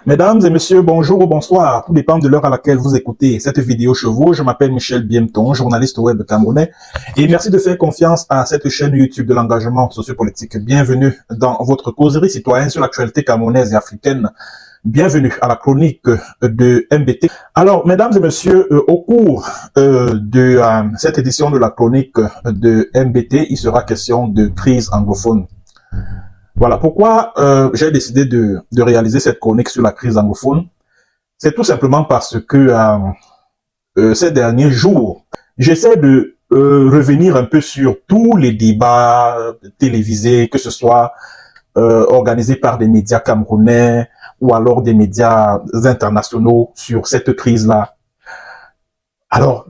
Mesdames et messieurs, bonjour ou bonsoir, tout dépend de l'heure à laquelle vous écoutez cette vidéo chevaux. Je m'appelle Michel Biemton, journaliste web camerounais, et merci de faire confiance à cette chaîne YouTube de l'engagement sociopolitique. Bienvenue dans votre causerie citoyenne sur l'actualité camerounaise et africaine. Bienvenue à la chronique de MBT. Alors, mesdames et messieurs, au cours de cette édition de la chronique de MBT, il sera question de crise anglophone. Voilà pourquoi j'ai décidé de réaliser cette chronique sur la crise anglophone. C'est tout simplement parce que ces derniers jours, j'essaie de revenir un peu sur tous les débats télévisés, que ce soit organisés par des médias camerounais ou alors des médias internationaux sur cette crise-là. Alors,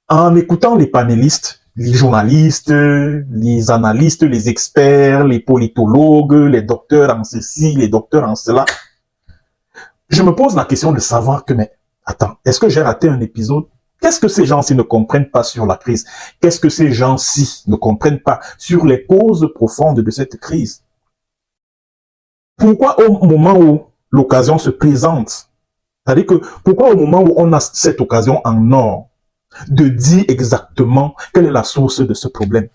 en écoutant les panélistes, les journalistes, les analystes, les experts, les politologues, les docteurs en ceci, les docteurs en cela, je me pose la question de savoir que, mais attends, est-ce que j'ai raté un épisode? Qu'est-ce que ces gens-ci ne comprennent pas sur la crise? Qu'est-ce que ces gens-ci ne comprennent pas sur les causes profondes de cette crise? Pourquoi au moment où l'occasion se présente, c'est-à-dire que pourquoi au moment où on a cette occasion en or, de dire exactement quelle est la source de ce problème.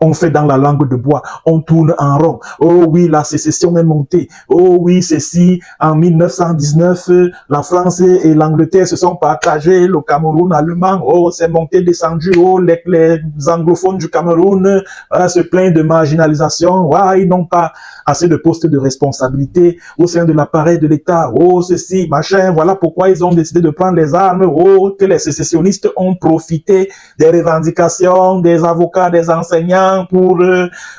On fait dans la langue de bois, on tourne en rond. Oh oui, la sécession est montée. Oh oui, ceci, en 1919, la France et l'Angleterre se sont partagés, le Cameroun allemand, oh, c'est monté, descendu, oh, les anglophones du Cameroun se plaignent de marginalisation, oh, ils n'ont pas assez de postes de responsabilité au sein de l'appareil de l'État, oh, ceci, machin, voilà pourquoi ils ont décidé de prendre les armes, oh, que les sécessionnistes ont profité des revendications des avocats, des enseignants, pour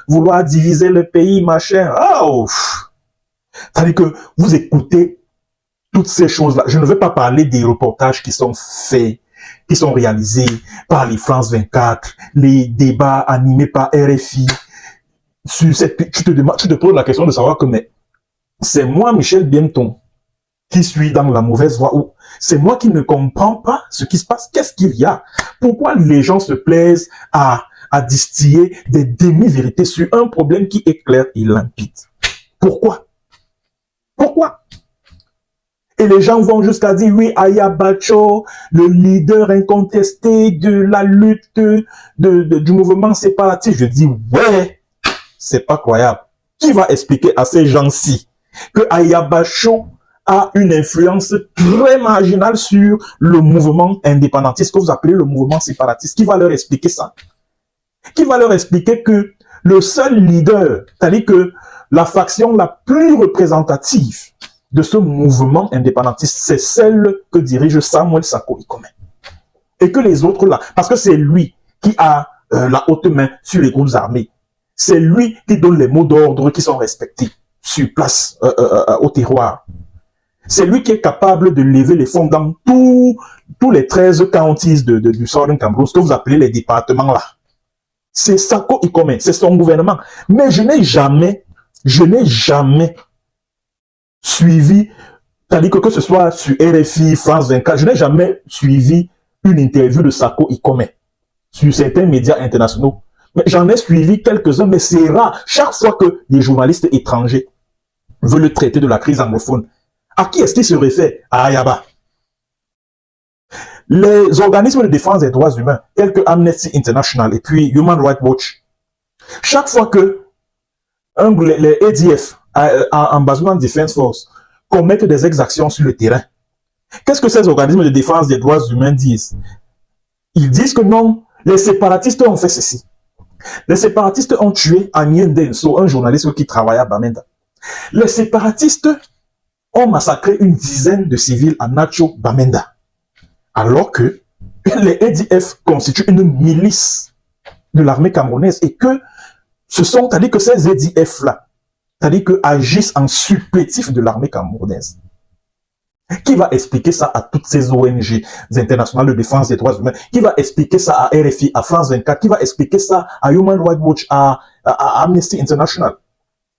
vouloir diviser le pays, machin. Oh, c'est-à-dire que vous écoutez toutes ces choses-là. Je ne veux pas parler des reportages qui sont faits, qui sont réalisés par les France 24, les débats animés par RFI. Sur cette, tu te poses la question de savoir que mais c'est moi, Michel Biemton, qui suis dans la mauvaise voie, ou c'est moi qui ne comprends pas ce qui se passe. Qu'est-ce qu'il y a? Pourquoi les gens se plaisent à distiller des demi-vérités sur un problème qui est clair et limpide? Pourquoi? Pourquoi? Et les gens vont jusqu'à dire, oui, Aya Bacho, le leader incontesté de la lutte du mouvement séparatiste. Je dis, ouais, c'est pas croyable. Qui va expliquer à ces gens-ci que Aya Bacho a une influence très marginale sur le mouvement indépendantiste que vous appelez le mouvement séparatiste? Qui va leur expliquer ça? Qui va leur expliquer que le seul leader, c'est-à-dire que la faction la plus représentative de ce mouvement indépendantiste, c'est celle que dirige Samuel Sarko Ikome. Et que les autres là, parce que c'est lui qui a la haute main sur les groupes armés. C'est lui qui donne les mots d'ordre qui sont respectés sur place au terroir. C'est lui qui est capable de lever les fonds dans tous les 13 counties du Southern Cameroun, ce que vous appelez les départements là. C'est Sarko Ikome, c'est son gouvernement. Mais je n'ai jamais suivi, c'est-à-dire que ce soit sur RFI, France 24, je n'ai jamais suivi une interview de Sarko Ikome sur certains médias internationaux. Mais j'en ai suivi quelques-uns, mais c'est rare. Chaque fois que des journalistes étrangers veulent traiter de la crise anglophone, à qui est-ce qu'ils se réfèrent? À Ayaba. Les organismes de défense des droits humains, tels que Amnesty International et puis Human Rights Watch, chaque fois que les ADF, Ambassador Defense Force, commettent des exactions sur le terrain, qu'est-ce que ces organismes de défense des droits humains disent? Ils disent que non, les séparatistes ont fait ceci. Les séparatistes ont tué Agnès Denso, un journaliste qui travaillait à Bamenda. Les séparatistes ont massacré une dizaine de civils à Nacho Bamenda. Alors que les ADF constituent une milice de l'armée camerounaise et que ce sont, c'est-à-dire que ces ADF-là, c'est-à-dire que agissent en supplétif de l'armée camerounaise. Qui va expliquer ça à toutes ces ONG internationales de défense des droits humains? Qui va expliquer ça à RFI, à France 24? Qui va expliquer ça à Human Rights Watch, à Amnesty International?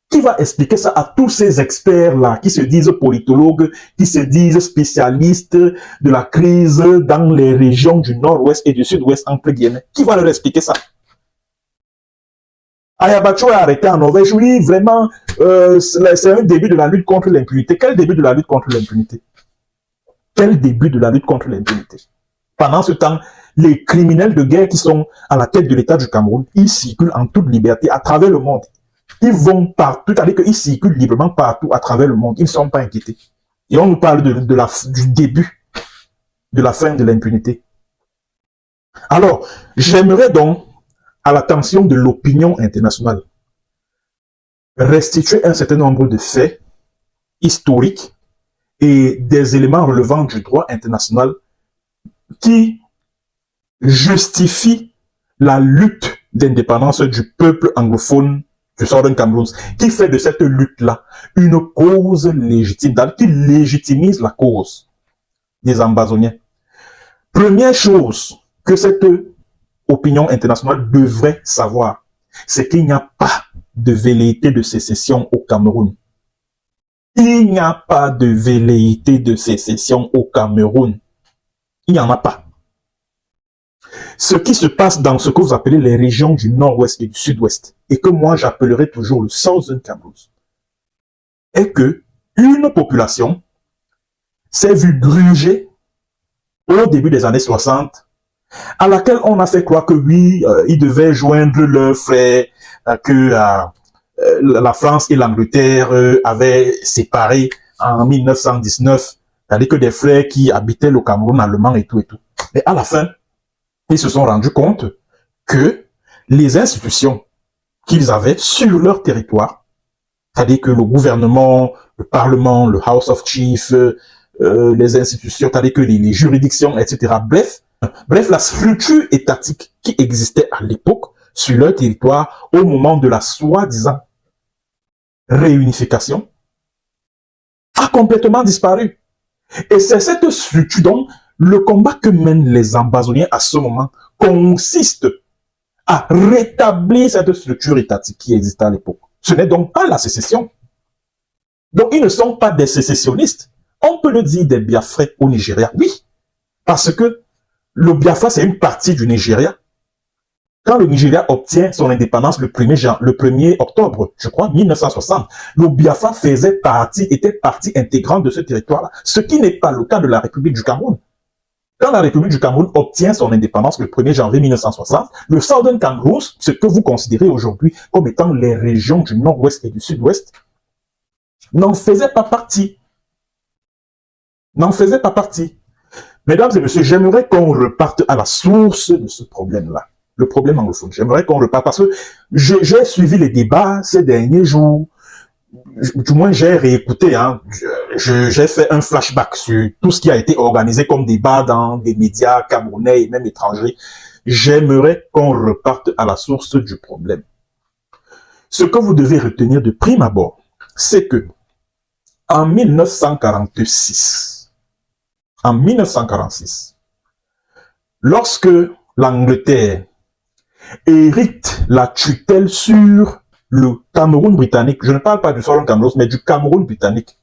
Qui va expliquer ça à tous ces experts-là qui se disent politologues, qui se disent spécialistes de la crise dans les régions du nord-ouest et du sud-ouest, entre guillemets? Qui va leur expliquer ça? Ayabacho est arrêté en Norvège. Oui, vraiment, c'est un début de la lutte contre l'impunité. Quel début de la lutte contre l'impunité? Quel début de la lutte contre l'impunité? Pendant ce temps, les criminels de guerre qui sont à la tête de l'État du Cameroun, ils circulent en toute liberté à travers le monde. Ils vont partout, c'est-à-dire qu'ils circulent librement partout à travers le monde. Ils ne sont pas inquiétés. Et on nous parle du début de la fin de l'impunité. Alors, j'aimerais donc, à l'attention de l'opinion internationale, restituer un certain nombre de faits historiques et des éléments relevant du droit international qui justifient la lutte d'indépendance du peuple anglophone du Southern Cameroun, qui fait de cette lutte-là une cause légitime, qui légitimise la cause des Ambazoniens. Première chose que cette opinion internationale devrait savoir, c'est qu'il n'y a pas de velléité de sécession au Cameroun. Il n'y a pas de velléité de sécession au Cameroun. Il n'y en a pas. Ce qui se passe dans ce que vous appelez les régions du nord-ouest et du sud-ouest, et que moi j'appellerai toujours le Southern Cameroun, est que une population s'est vue gruger au début des années 60, à laquelle on a fait croire que oui, ils devaient joindre leurs frères, que la France et l'Angleterre avaient séparé en 1919, c'est-à-dire que des frères qui habitaient le Cameroun allemand et tout et tout. Mais à la fin, ils se sont rendus compte que les institutions qu'ils avaient sur leur territoire, c'est-à-dire que le gouvernement, le Parlement, le House of Chiefs, les institutions, c'est-à-dire que les juridictions, etc. Bref, la structure étatique qui existait à l'époque sur leur territoire au moment de la soi-disant réunification a complètement disparu. Et c'est cette structure dont le combat que mènent les Ambazoniens à ce moment consiste à rétablir cette structure étatique qui existait à l'époque. Ce n'est donc pas la sécession. Donc ils ne sont pas des sécessionnistes. On peut le dire des Biafrais au Nigeria, oui. Parce que le Biafra, c'est une partie du Nigeria. Quand le Nigeria obtient son indépendance le 1er octobre, je crois, 1960, le Biafra était partie intégrante de ce territoire-là. Ce qui n'est pas le cas de la République du Cameroun. Quand la République du Cameroun obtient son indépendance le 1er janvier 1960, le Southern Cameroun, ce que vous considérez aujourd'hui comme étant les régions du nord-ouest et du sud-ouest, n'en faisait pas partie. N'en faisait pas partie. Mesdames et messieurs, j'aimerais qu'on reparte à la source de ce problème-là. Le problème anglophone. J'aimerais qu'on reparte parce que j'ai suivi les débats ces derniers jours. Du moins, j'ai réécouté, hein. J'ai fait un flashback sur tout ce qui a été organisé comme débat dans des médias camerounais et même étrangers. J'aimerais qu'on reparte à la source du problème. Ce que vous devez retenir de prime abord, c'est que en 1946, lorsque l'Angleterre hérite la tutelle sur le Cameroun britannique, je ne parle pas du Southern Cameroun, mais du Cameroun britannique,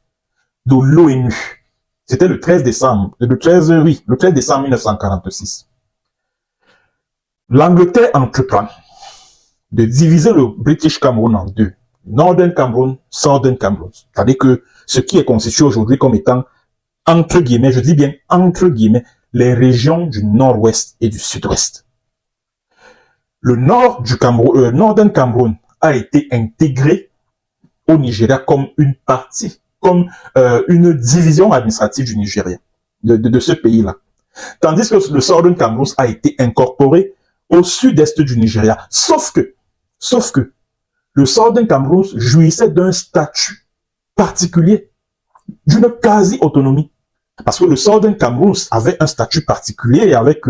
de l'ONU. C'était le 13 décembre 1946. L'Angleterre entreprend de diviser le British Cameroun en deux. Northern Cameroun, Southern Cameroun. C'est-à-dire que ce qui est constitué aujourd'hui comme étant, entre guillemets, je dis bien entre guillemets, les régions du nord-ouest et du sud-ouest. Le nord du Cameroun, Northern Cameroun a été intégré au Nigeria comme une partie, comme une division administrative du Nigeria, de ce pays-là. Tandis que le Southern Cameroun a été incorporé au sud-est du Nigeria. Sauf que le Southern Cameroun jouissait d'un statut particulier, d'une quasi-autonomie. Parce que le Southern Cameroun avait un statut particulier avec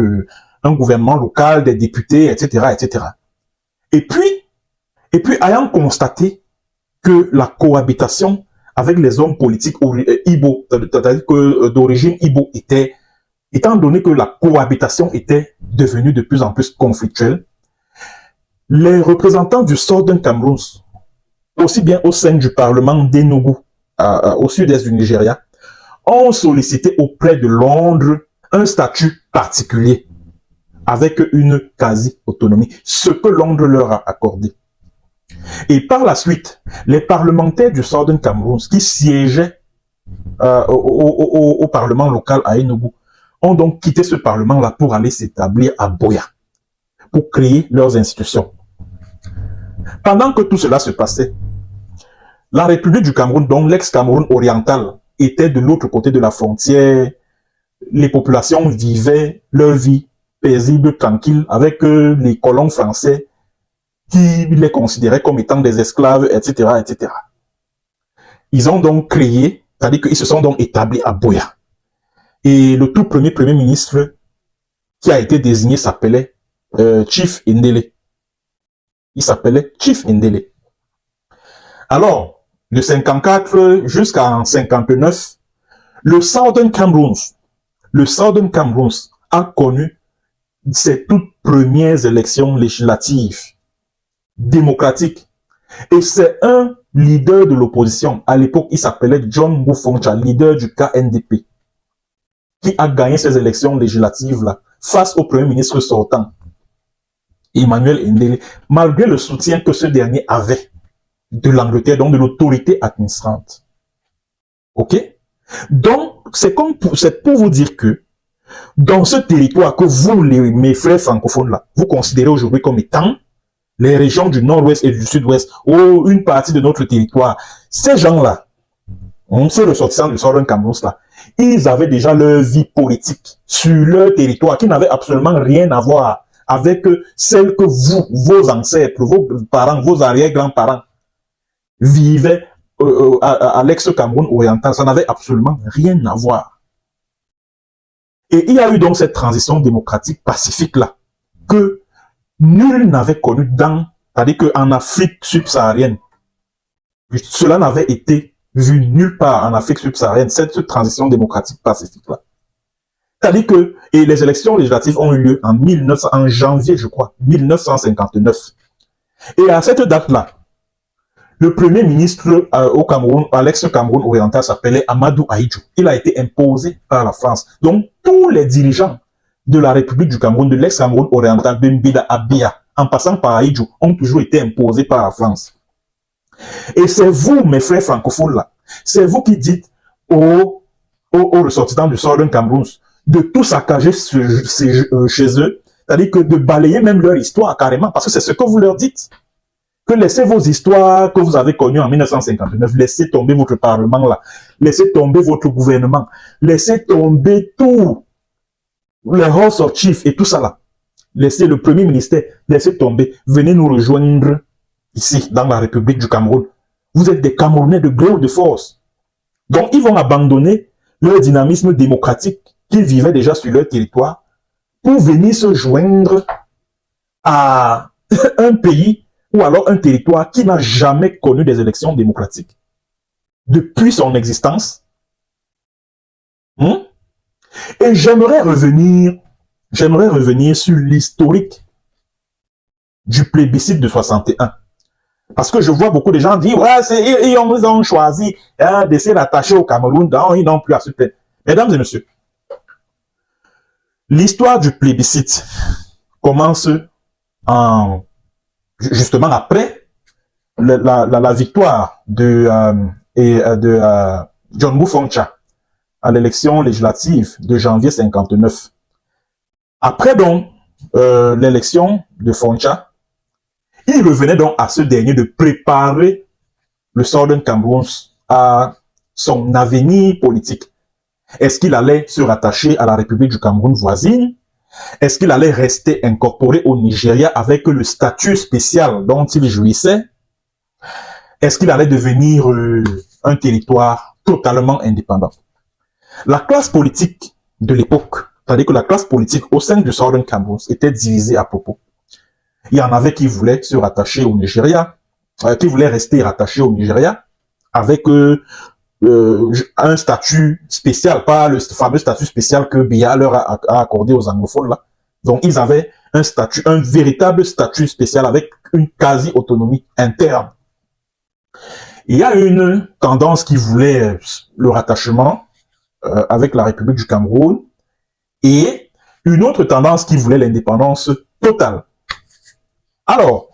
un gouvernement local, des députés, etc., etc. Et puis, ayant constaté que la cohabitation avec les hommes politiques Ibo, c'est-à-dire que d'origine Ibo, étant donné que la cohabitation était devenue de plus en plus conflictuelle, les représentants du Southern Cameroun, aussi bien au sein du Parlement d'Enugu, au sud-est du Nigeria, ont sollicité auprès de Londres un statut particulier avec une quasi-autonomie, ce que Londres leur a accordé. Et par la suite, les parlementaires du Southern Cameroun qui siégeaient au Parlement local à Enugu ont donc quitté ce Parlement-là pour aller s'établir à Boya, pour créer leurs institutions. Pendant que tout cela se passait, la République du Cameroun, donc l'ex-Cameroun oriental, était de l'autre côté de la frontière. Les populations vivaient leur vie paisible, tranquille, avec les colons français qui les considéraient comme étant des esclaves, etc., etc. Ils ont donc créé, c'est-à-dire qu'ils se sont donc établis à Boya. Et le tout premier Premier ministre qui a été désigné s'appelait Chief Ndele. Il s'appelait Chief Ndele. Alors, de 54 jusqu'en 59, le Southern Cameroun a connu ses toutes premières élections législatives démocratiques. Et c'est un leader de l'opposition, à l'époque, il s'appelait John Moufoncha, leader du KNDP, qui a gagné ces élections législatives-là face au Premier ministre sortant, Emmanuel Ndele, malgré le soutien que ce dernier avait de l'Angleterre, donc de l'autorité administrante. Ok? Donc, c'est pour vous dire que dans ce territoire que vous, mes frères francophones là, vous considérez aujourd'hui comme étant les régions du nord-ouest et du sud-ouest, ou une partie de notre territoire, ces gens-là, ces ressortissants du Southern Cameroun là, ils avaient déjà leur vie politique sur leur territoire qui n'avait absolument rien à voir avec celle que vous, vos ancêtres, vos parents, vos arrière-grands-parents vivaient à l'ex-Cameroun oriental. Ça n'avait absolument rien à voir. Et il y a eu donc cette transition démocratique pacifique-là que nul n'avait connu c'est-à-dire qu'en Afrique subsaharienne, cela n'avait été vu nulle part en Afrique subsaharienne, cette transition démocratique pacifique-là. C'est-à-dire que, et les élections législatives ont eu lieu en janvier, je crois, 1959. Et à cette date-là, le premier ministre au Cameroun, à l'ex-Cameroun oriental, s'appelait Amadou Ahidjo. Il a été imposé par la France. Donc, tous les dirigeants de la République du Cameroun, de l'ex-Cameroun oriental, de Mbida à Biya, en passant par Ahidjo, ont toujours été imposés par la France. Et c'est vous, mes frères francophones là, c'est vous qui dites aux ressortissants du Southern Cameroun de tout saccager chez eux, c'est-à-dire que de balayer même leur histoire carrément, parce que c'est ce que vous leur dites. Que laissez vos histoires que vous avez connues en 1959, laissez tomber votre parlement là, laissez tomber votre gouvernement, laissez tomber tout, les House of Chiefs et tout ça là. Laissez le premier ministère, laissez tomber, venez nous rejoindre ici, dans la République du Cameroun. Vous êtes des Camerounais de gré ou de force. Donc, ils vont abandonner leur dynamisme démocratique qu'ils vivaient déjà sur leur territoire pour venir se joindre à un pays ou alors un territoire qui n'a jamais connu des élections démocratiques depuis son existence. Et j'aimerais revenir sur l'historique du plébiscite de 61. Parce que je vois beaucoup de gens dire, ouais, ils ont choisi d'essayer d'attacher au Cameroun, ils n'ont plus à se plaindre. Mesdames et messieurs, l'histoire du plébiscite commence justement après la victoire de John Moufoncha à l'élection législative de janvier 59. Après donc l'élection de Foncha, il revenait donc à ce dernier de préparer le Southern Cameroun à son avenir politique. Est-ce qu'il allait se rattacher à la République du Cameroun voisine? Est-ce qu'il allait rester incorporé au Nigeria avec le statut spécial dont il jouissait? Est-ce qu'il allait devenir un territoire totalement indépendant? La classe politique de l'époque, c'est-à-dire que la classe politique au sein du Southern Cameroun était divisée à propos. Il y en avait qui voulaient se rattacher au Nigeria, qui voulaient rester rattachés au Nigeria, avec un statut spécial, pas le fameux statut spécial que Biya leur a accordé aux anglophones là. Donc ils avaient un statut, un véritable statut spécial avec une quasi-autonomie interne. Il y a une tendance qui voulait le rattachement avec la République du Cameroun et une autre tendance qui voulait l'indépendance totale. Alors,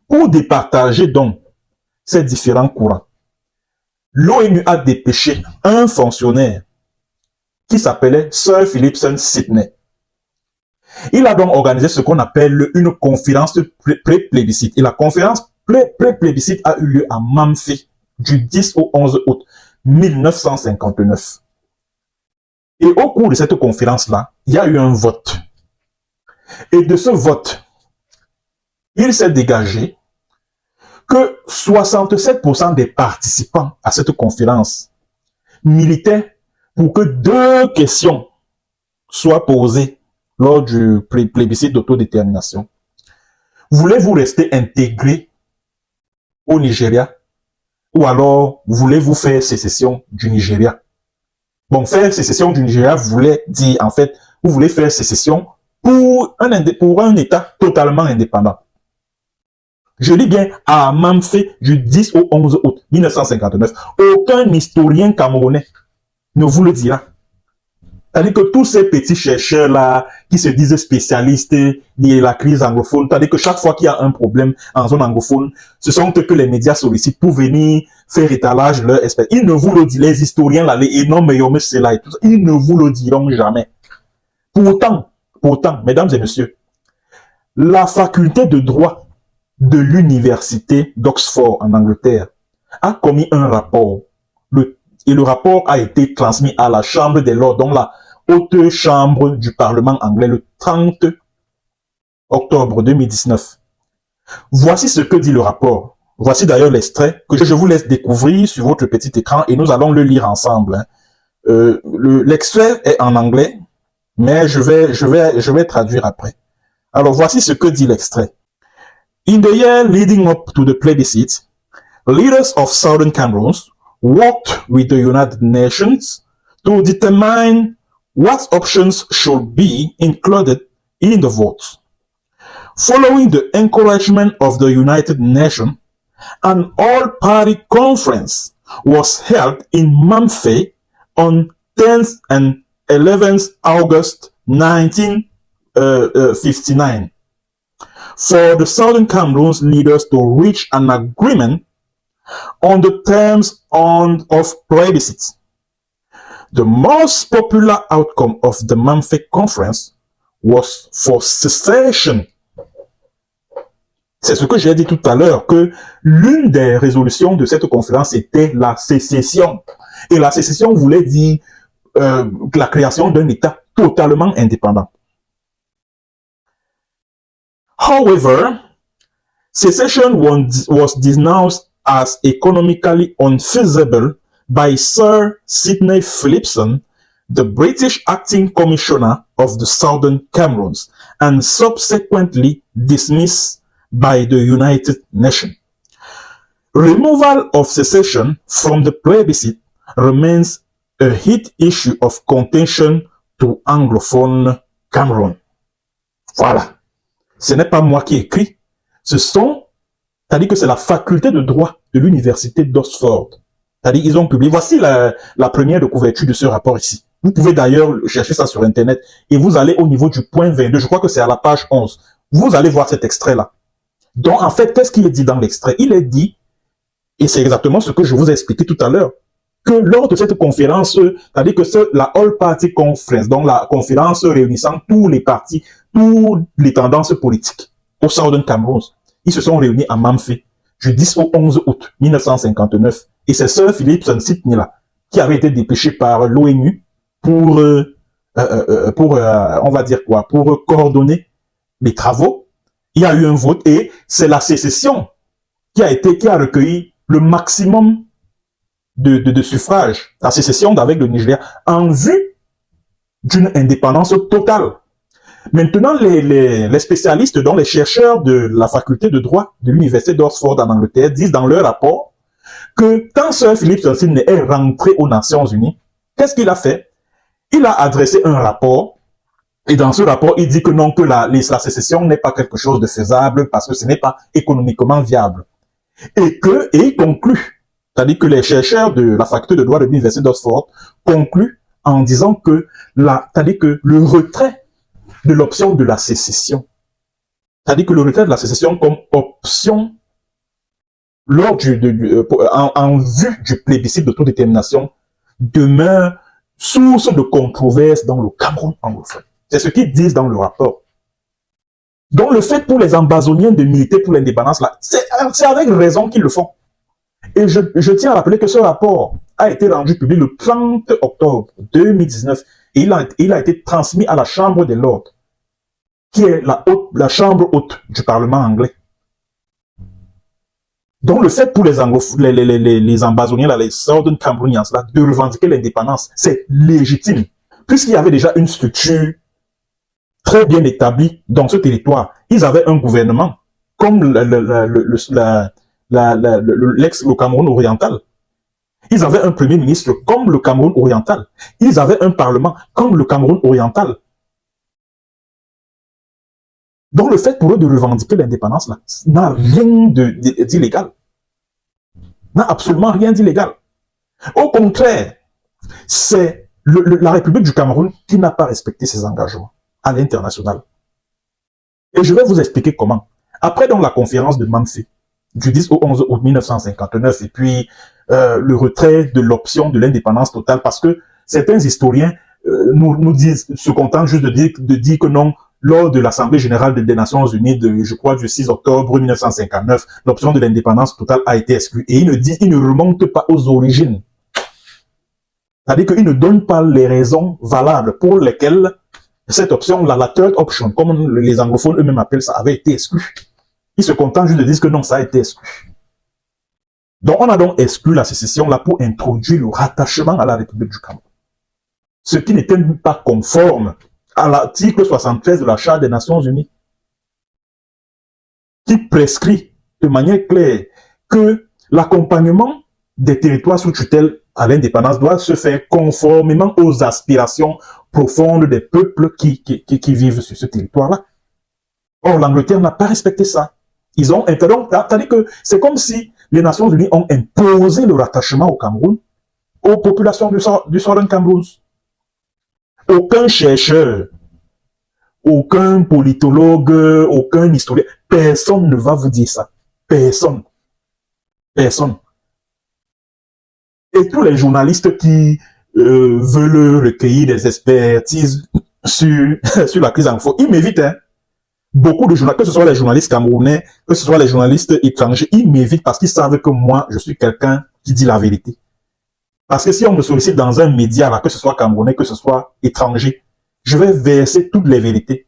pour départager donc ces différents courants, l'ONU a dépêché un fonctionnaire qui s'appelait Sir Philipson Sidney. Il a donc organisé ce qu'on appelle une conférence pré-plébiscite. Et la conférence pré-plébiscite a eu lieu à Mamfe du 10 au 11 août 1959. Et au cours de cette conférence-là, il y a eu un vote. Et de ce vote, il s'est dégagé que 67% des participants à cette conférence militaient pour que 2 questions soient posées lors du plébiscite d'autodétermination. Voulez-vous rester intégré au Nigeria ou alors voulez-vous faire sécession du Nigeria? Bon, faire sécession du Nigeria voulait dire, en fait, vous voulez faire sécession pour un État totalement indépendant. Je dis bien à Mamfe du 10 au 11 août 1959. Aucun historien camerounais ne vous le dira. C'est-à-dire que tous ces petits chercheurs-là, qui se disent spécialistes de la crise anglophone, c'est-à-dire que chaque fois qu'il y a un problème en zone anglophone, ce sont eux que les médias sollicitent pour venir faire étalage de leur espèce. Ils ne vous le disent, les historiens, là, les énormes c'est là et tout ça, ils ne vous le diront jamais. Pourtant, mesdames et messieurs, la faculté de droit de l'université d'Oxford en Angleterre a commis un rapport. Et le rapport a été transmis à la Chambre des Lords, donc la haute chambre du Parlement anglais, le 30 octobre 2019. Voici ce que dit le rapport. Voici d'ailleurs l'extrait que je vous laisse découvrir sur votre petit écran et nous allons le lire ensemble. L'extrait est en anglais, mais je vais traduire après. Alors voici ce que dit l'extrait. In the year leading up to the plebiscite, leaders of Southern Cameroon worked with the United Nations to determine what options should be included in the vote. Following the encouragement of the United Nations, an all-party conference was held in Mamfe on 10th and 11th August 1959 for the Southern Cameroon's leaders to reach an agreement on the terms of plebiscite. The most popular outcome of the Mamfe Conference was for secession. C'est ce que j'ai dit tout à l'heure, que l'une des résolutions de cette conférence était la sécession. Et la sécession voulait dire la création d'un État totalement indépendant. However, secession was denounced as economically unfeasible by Sir Sidney Philipson, the British acting commissioner of the Southern Cameroons, and subsequently dismissed by the United Nations. Removal of secession from the plebiscite remains a heat issue of contention to Anglophone Cameroon. Voilà. Ce n'est pas moi qui écris. C'est-à-dire que c'est la faculté de droit de l'université d'Oxford. C'est-à-dire ils ont publié. Voici la première de couverture de ce rapport ici. Vous pouvez d'ailleurs chercher ça sur Internet et vous allez au niveau du point 22. Je crois que c'est à la page 11. Vous allez voir cet extrait-là. Donc, en fait, qu'est-ce qu'il est dit dans l'extrait? Il est dit, et c'est exactement ce que je vous ai expliqué tout à l'heure, que lors de cette conférence, c'est-à-dire que la All Party Conference, donc la conférence réunissant tous les partis, toutes les tendances politiques au Southern Cameroon, ils se sont réunis à Mamfe du 10 au 11 août 1959. Et c'est Sir Philipson Sidney là qui avait été dépêché par l'ONU pour on va dire quoi, pour coordonner les travaux. Il y a eu un vote et c'est la sécession qui a recueilli le maximum de suffrages, la sécession d'avec le Nigeria en vue d'une indépendance totale. Maintenant, les spécialistes, dont les chercheurs de la faculté de droit de l'université d'Oxford en Angleterre disent dans leur rapport que quand Sir Philippe Sonsine est rentré aux Nations Unies, qu'est-ce qu'il a fait? Il a adressé un rapport, et dans ce rapport, il dit que non, que la sécession n'est pas quelque chose de faisable parce que ce n'est pas économiquement viable. Et il conclut, c'est-à-dire que les chercheurs de la faculté de droit de l'université d'Oxford concluent en disant que c'est-à-dire que le retrait de l'option de la sécession, c'est-à-dire que le retrait de la sécession comme option lors en vue du plébiscite d'autodétermination demeure source de controverse dans le Cameroun anglophone. C'est ce qu'ils disent dans le rapport. Donc le fait pour les ambazoniens de militer pour l'indépendance, là, c'est avec raison qu'ils le font. Et je tiens à rappeler que ce rapport a été rendu public le 30 octobre 2019 et il a été transmis à la Chambre des Lords, qui est la chambre haute du Parlement anglais. Donc le fait pour les ambazoniens, là, les Southern Cameroonians, là, de revendiquer l'indépendance, c'est légitime, puisqu'il y avait déjà une structure très bien établie dans ce territoire. Ils avaient un gouvernement, comme le Cameroun oriental. Ils avaient un premier ministre comme le Cameroun oriental. Ils avaient un parlement comme le Cameroun oriental. Donc le fait pour eux de revendiquer l'indépendance là n'a rien d'illégal. N'a absolument rien d'illégal. Au contraire, c'est la République du Cameroun qui n'a pas respecté ses engagements à l'international. Et je vais vous expliquer comment. Après donc la conférence de Mamfe, du 10 au 11 août 1959, et puis le retrait de l'option de l'indépendance totale, parce que certains historiens nous disent, se contentent juste de dire que non, lors de l'Assemblée générale des Nations Unies, je crois, du 6 octobre 1959, l'option de l'indépendance totale a été exclue. Et ils ne remontent pas aux origines. C'est-à-dire qu'ils ne donnent pas les raisons valables pour lesquelles cette option, la third option, comme les anglophones eux-mêmes appellent ça, avait été exclue. Ils se contentent juste de dire que non, ça a été exclu. Donc, on a donc exclu la sécession là pour introduire le rattachement à la République du Cameroun. Ce qui n'était pas conforme à l'article 73 de la Charte des Nations Unies, qui prescrit de manière claire que l'accompagnement des territoires sous tutelle à l'indépendance doit se faire conformément aux aspirations profondes des peuples qui vivent sur ce territoire-là. Or, l'Angleterre n'a pas respecté ça. Ils ont c'est-à-dire que c'est comme si les Nations Unies ont imposé le rattachement au Cameroun aux populations du Southern Cameroun. Aucun chercheur, aucun politologue, aucun historien, personne ne va vous dire ça. Personne. Personne. Et tous les journalistes qui veulent recueillir des expertises sur la crise anglophone, ils m'évitent, hein. Beaucoup de journalistes, que ce soit les journalistes camerounais, que ce soit les journalistes étrangers, ils m'évitent parce qu'ils savent que moi, je suis quelqu'un qui dit la vérité. Parce que si on me sollicite dans un média, là, que ce soit camerounais, que ce soit étranger, je vais verser toutes les vérités.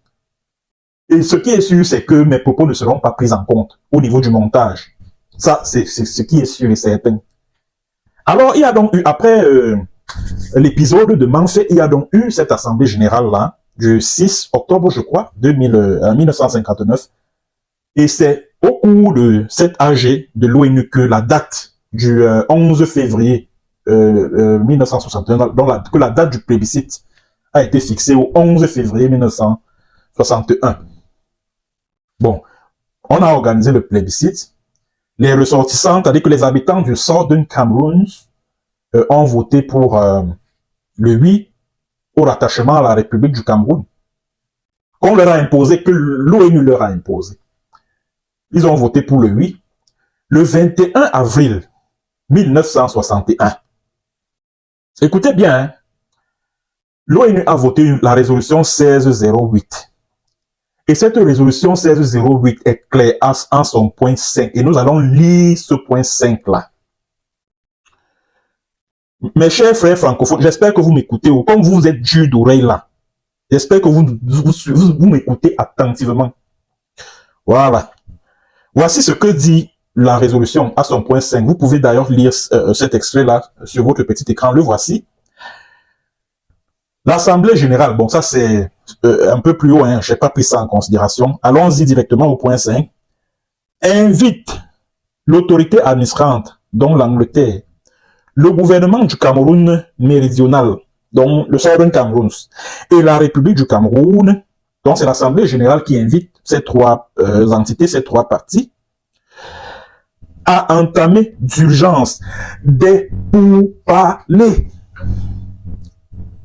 Et ce qui est sûr, c'est que mes propos ne seront pas pris en compte au niveau du montage. Ça, c'est ce qui est sûr et certain. Alors, il y a donc eu, après l'épisode de Mamfe, il y a donc eu cette assemblée générale-là, du 6 octobre, je crois, 1959. Et c'est au cours de cette AG de l'ONU que la date du 11 février 1961, que la date du plébiscite a été fixée au 11 février 1961. Bon, on a organisé le plébiscite. Les ressortissants, c'est-à-dire que les habitants du Southern Cameroun ont voté pour le oui au rattachement à la République du Cameroun, qu'on leur a imposé, que l'ONU leur a imposé. Ils ont voté pour le oui. Le 21 avril 1961. Écoutez bien, hein, l'ONU a voté la résolution 1608. Et cette résolution 1608 est claire en son point 5. Et nous allons lire ce point 5-là. Mes chers frères francophones, j'espère que vous m'écoutez, ou comme vous êtes durs d'oreille là. J'espère que vous m'écoutez attentivement. Voilà. Voici ce que dit la résolution à son point 5. Vous pouvez d'ailleurs lire cet extrait-là sur votre petit écran. Le voici. L'Assemblée générale, bon ça c'est un peu plus haut, hein, je n'ai pas pris ça en considération. Allons-y directement au point 5. Invite l'autorité administrante dont l'Angleterre, le gouvernement du Cameroun méridional, dont le Southern Cameroon, et la République du Cameroun, dont c'est l'Assemblée générale qui invite ces trois entités, ces trois partis, à entamer d'urgence des pourparlers.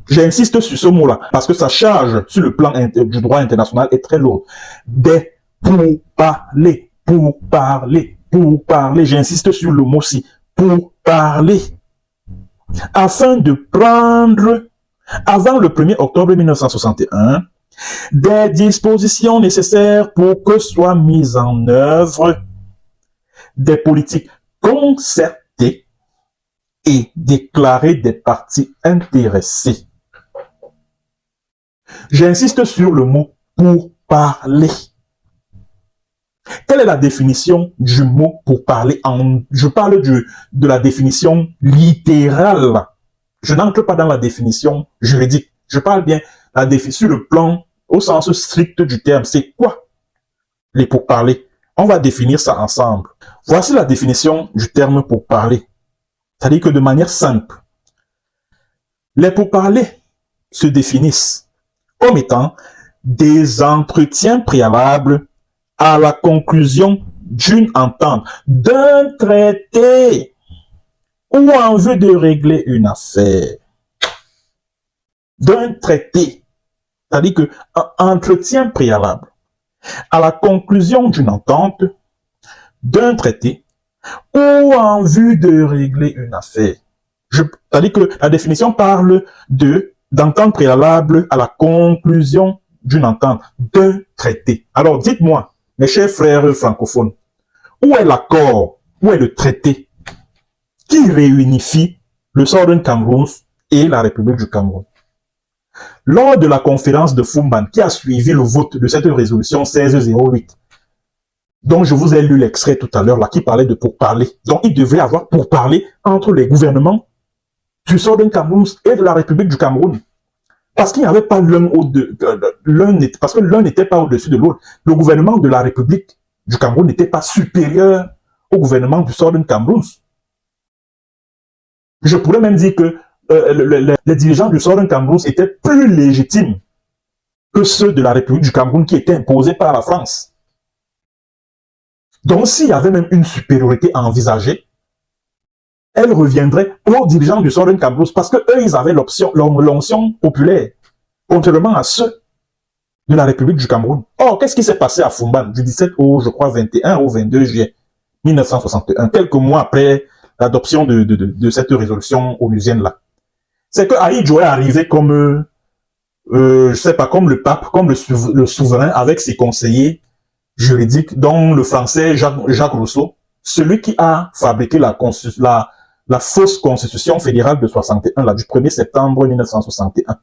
J'insiste sur ce mot-là, parce que sa charge sur le plan du droit international est très lourde. Des pourparlers, pourparlers, pourparlers. J'insiste sur le mot-ci, pourparlers. Afin de prendre, avant le 1er octobre 1961, des dispositions nécessaires pour que soient mises en œuvre des politiques concertées et déclarées des partis intéressés. J'insiste sur le mot pour parler. Quelle est la définition du mot pour parler? Je parle de la définition littérale. Je n'entre pas dans la définition juridique. Je parle bien sur le plan au sens strict du terme. C'est quoi les pourparlers? On va définir ça ensemble. Voici la définition du terme pourparler. C'est-à-dire que de manière simple, les pourparlers se définissent comme étant des entretiens préalables à la conclusion d'une entente, d'un traité ou en vue de régler une affaire. D'un traité, c'est-à-dire que un entretien préalable à la conclusion d'une entente, d'un traité ou en vue de régler une affaire. C'est-à-dire que la définition parle d'entente préalable à la conclusion d'une entente, d'un traité. Alors dites-moi, mes chers frères francophones, où est l'accord, où est le traité qui réunifie le Southern Cameroun et la République du Cameroun? Lors de la conférence de Fumban qui a suivi le vote de cette résolution 1608, dont je vous ai lu l'extrait tout à l'heure, là, qui parlait de pourparler. Donc, il devrait y avoir pourparler entre les gouvernements du Southern Cameroun et de la République du Cameroun. Parce qu'il n'y avait pas parce que l'un n'était pas au-dessus de l'autre. Le gouvernement de la République du Cameroun n'était pas supérieur au gouvernement du Southern Cameroun. Je pourrais même dire que les dirigeants du Southern Cameroun étaient plus légitimes que ceux de la République du Cameroun qui étaient imposés par la France. Donc, s'il y avait même une supériorité à envisager, elle reviendrait aux dirigeants du Southern Cameroun parce que eux, ils avaient l'onction populaire, contrairement à ceux de la République du Cameroun. Or, qu'est-ce qui s'est passé à Fumban du 17 au, je crois, 21 au 22 juillet 1961, quelques mois après l'adoption de cette résolution onusienne-là? C'est que Ahidjo est arrivé comme, je sais pas, comme le pape, comme le souverain avec ses conseillers juridiques, dont le français Jacques Rousseau, celui qui a fabriqué la fausse constitution fédérale de 61, là, du 1er septembre 1961.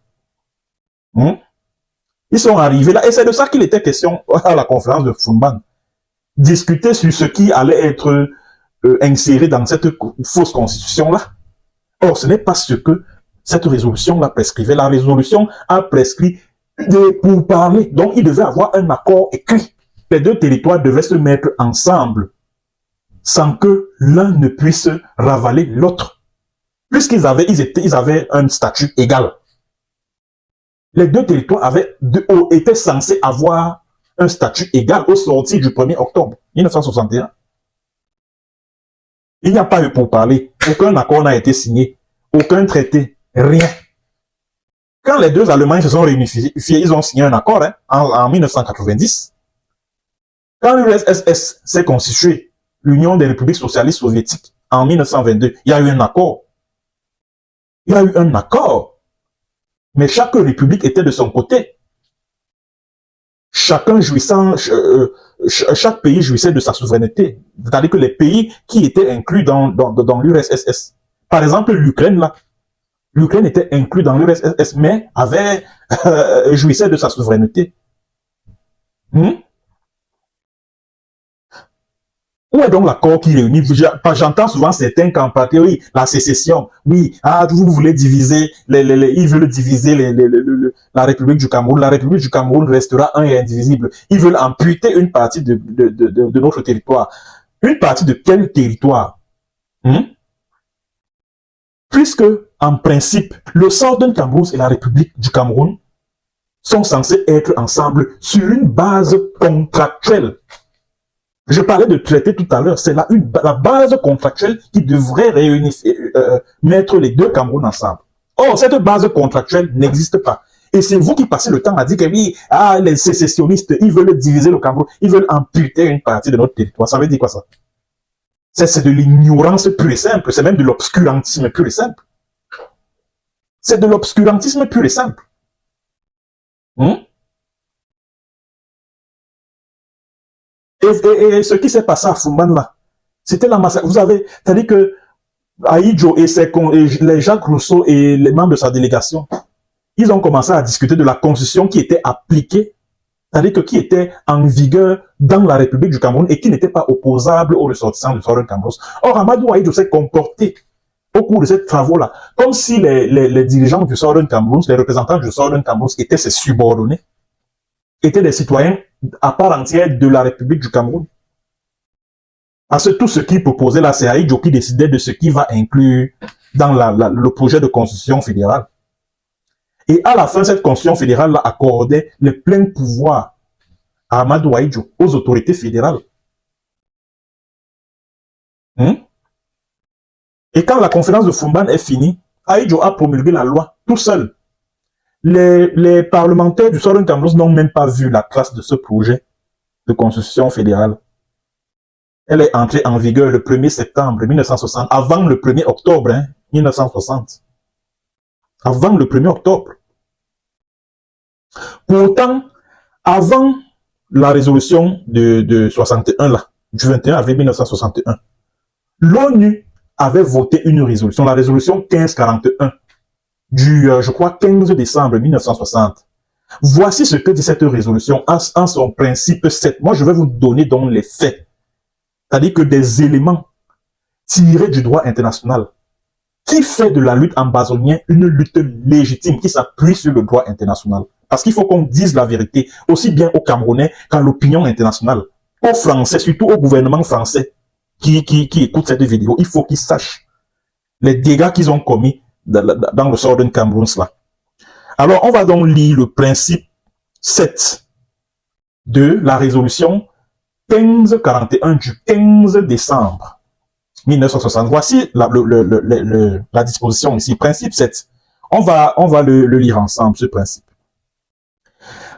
Ils sont arrivés là, et c'est de ça qu'il était question à la conférence de Fumban. Discuter sur ce qui allait être inséré dans cette fausse constitution-là. Or, ce n'est pas ce que cette résolution-là prescrivait. La résolution a prescrit des pourparlers. Donc, il devait avoir un accord écrit. Les deux territoires devaient se mettre ensemble sans que l'un ne puisse ravaler l'autre. Puisqu'ils avaient un statut égal. Les deux territoires étaient censés avoir un statut égal au sortir du 1er octobre 1961. Il n'y a pas eu pourparlers. Aucun accord n'a été signé. Aucun traité. Rien. Quand les deux Allemands se sont réunifiés, ils ont signé un accord en 1990. Quand l'URSS s'est constituée, l'Union des républiques socialistes soviétiques, en 1922, il y a eu un accord. Il y a eu un accord. Mais chaque république était de son côté. Chaque pays jouissait de sa souveraineté. C'est-à-dire que les pays qui étaient inclus dans l'URSS. Par exemple, l'Ukraine, là. L'Ukraine était inclus dans l'URSS, mais jouissait de sa souveraineté. Où est donc l'accord qui réunit? J'entends souvent certains campagnons, oui, la sécession, oui, vous voulez diviser, ils veulent diviser la République du Cameroun. La République du Cameroun restera un et indivisible. Ils veulent amputer une partie de notre territoire. Une partie de quel territoire? Hmm? Puisque, en principe, le Southern Cameroun et la République du Cameroun sont censés être ensemble sur une base contractuelle. Je parlais de traité tout à l'heure, c'est la base contractuelle qui devrait mettre les deux Cameroun ensemble. Or, cette base contractuelle n'existe pas. Et c'est vous qui passez le temps à dire que oui, les sécessionnistes, ils veulent diviser le Cameroun, ils veulent amputer une partie de notre territoire. Ça veut dire quoi ça? C'est de l'ignorance pure et simple, c'est même de l'obscurantisme pur et simple. C'est de l'obscurantisme pur et simple. Et ce qui s'est passé à Fumban là, c'était la massacre. Vous avez, c'est-à-dire que Ahidjo et les Jacques Rousseau et les membres de sa délégation, ils ont commencé à discuter de la constitution qui était appliquée, c'est-à-dire que qui était en vigueur dans la République du Cameroun et qui n'était pas opposable aux ressortissants du Southern Cameroun. Or, Amadou Ahidjo s'est comporté au cours de ces travaux-là, comme si les dirigeants du Southern Cameroun, les représentants du Southern Cameroun étaient ses subordonnés, étaient des citoyens à part entière de la République du Cameroun. Parce que tout ce qu'il proposait là, c'est Ahidjo qui décidait de ce qui va inclure dans le projet de constitution fédérale. Et à la fin, cette constitution fédérale là accordait les pleins pouvoirs à Amadou Ahidjo, aux autorités fédérales. Et quand la conférence de Fumban est finie, Ahidjo a promulgué la loi tout seul. Les parlementaires du Southern Cameroun n'ont même pas vu la trace de ce projet de constitution fédérale. Elle est entrée en vigueur le 1er septembre 1960, avant le 1er octobre 1960. Avant le 1er octobre. Pourtant, avant la résolution de 61, là, du 21 avril 1961, l'ONU avait voté une résolution, la résolution 1541, du, je crois, 15 décembre 1960. Voici ce que dit cette résolution en son principe 7. Moi, je vais vous donner donc les faits. C'est-à-dire que des éléments tirés du droit international qui fait de la lutte ambazonienne une lutte légitime qui s'appuie sur le droit international. Parce qu'il faut qu'on dise la vérité, aussi bien aux Camerounais qu'à l'opinion internationale, aux Français, surtout au gouvernement français qui écoute cette vidéo. Il faut qu'ils sachent les dégâts qu'ils ont commis dans le Southern Cameroun. Alors, on va donc lire le principe 7 de la résolution 1541 du 15 décembre 1960. Voici la disposition ici, principe 7. On va le lire ensemble, ce principe.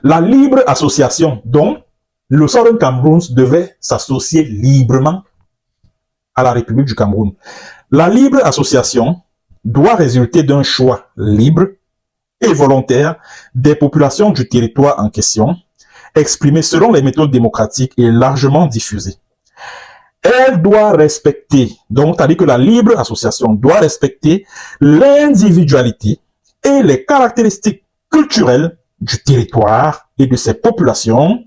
La libre association, donc, le Southern Cameroun devait s'associer librement à la République du Cameroun. La libre association doit résulter d'un choix libre et volontaire des populations du territoire en question, exprimé selon les méthodes démocratiques et largement diffusées. Elle doit respecter, donc c'est-à-dire que la libre association doit respecter l'individualité et les caractéristiques culturelles du territoire et de ses populations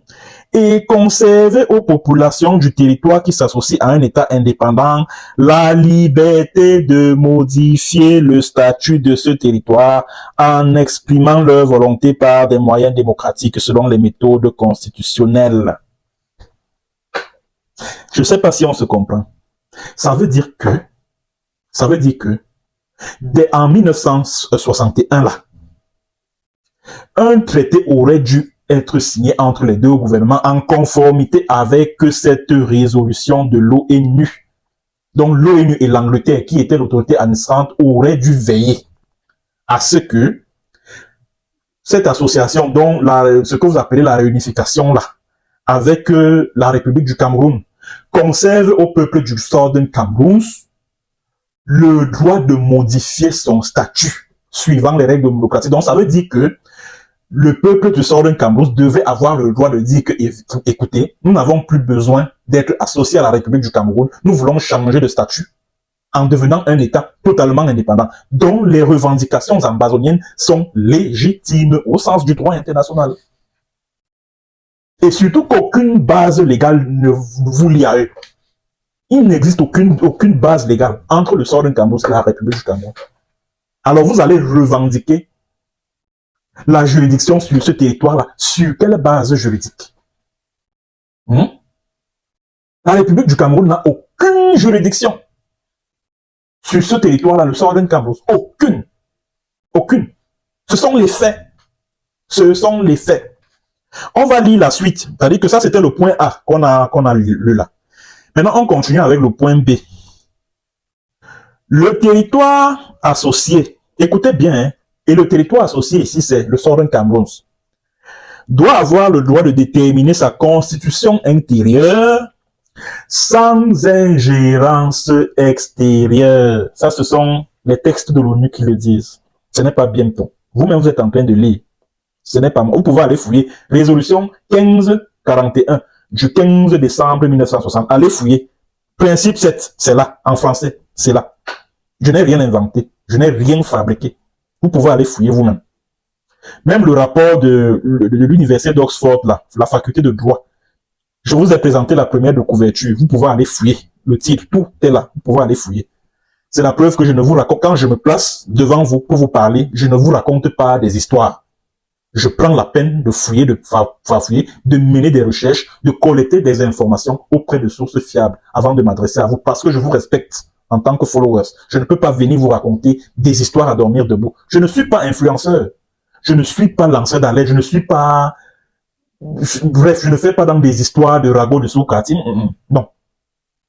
et conserver aux populations du territoire qui s'associent à un État indépendant la liberté de modifier le statut de ce territoire en exprimant leur volonté par des moyens démocratiques selon les méthodes constitutionnelles. Je ne sais pas si on se comprend. Ça veut dire que en 1961 là, un traité aurait dû être signé entre les deux gouvernements en conformité avec cette résolution de l'ONU. Donc l'ONU et l'Angleterre, qui était l'autorité administrante, auraient dû veiller à ce que cette association, dont ce que vous appelez la réunification là, avec la République du Cameroun, conserve au peuple du Southern Cameroun le droit de modifier son statut suivant les règles démocratiques. Donc ça veut dire que le peuple du Southern Cameroun devait avoir le droit de dire que, écoutez, nous n'avons plus besoin d'être associés à la République du Cameroun, nous voulons changer de statut en devenant un État totalement indépendant, dont les revendications ambazoniennes sont légitimes au sens du droit international. Et surtout qu'aucune base légale ne vous lie à eux. Il n'existe aucune base légale entre le Southern Cameroun et la République du Cameroun. Alors vous allez revendiquer la juridiction sur ce territoire-là. Sur quelle base juridique? La République du Cameroun n'a aucune juridiction. sur ce territoire-là, le Southern Cameroun? Aucune. Aucune. Ce sont les faits. Ce sont les faits. On va lire la suite. C'est-à-dire que ça, c'était le point A qu'on a lu là. Maintenant, on continue avec le point B. Le territoire associé, écoutez bien, hein, et le territoire associé ici, c'est le Southern Cameroun, doit avoir le droit de déterminer sa constitution intérieure sans ingérence extérieure. Ça, ce sont les textes de l'ONU qui le disent. Ce n'est pas bien ton. Vous-même, vous êtes en train de lire. Ce n'est pas moi. Vous pouvez aller fouiller. Résolution 1541 du 15 décembre 1960. Allez fouiller. Principe 7, c'est là, en français. C'est là. Je n'ai rien inventé. Je n'ai rien fabriqué. Vous pouvez aller fouiller vous-même. Même le rapport de l'université d'Oxford, là, la faculté de droit. Je vous ai présenté la première de couverture. Vous pouvez aller fouiller. Le titre, tout est là. Vous pouvez aller fouiller. C'est la preuve que je ne vous raconte, quand je me place devant vous pour vous parler, je ne vous raconte pas des histoires. Je prends la peine de fouiller, de fouiller, de mener des recherches, de collecter des informations auprès de sources fiables avant de m'adresser à vous parce que je vous respecte en tant que followers. Je ne peux pas venir vous raconter des histoires à dormir debout. Je ne suis pas influenceur. Je ne suis pas lanceur d'alerte. Je ne suis pas... Bref, je ne fais pas dans des histoires de ragots de Soukati. Non.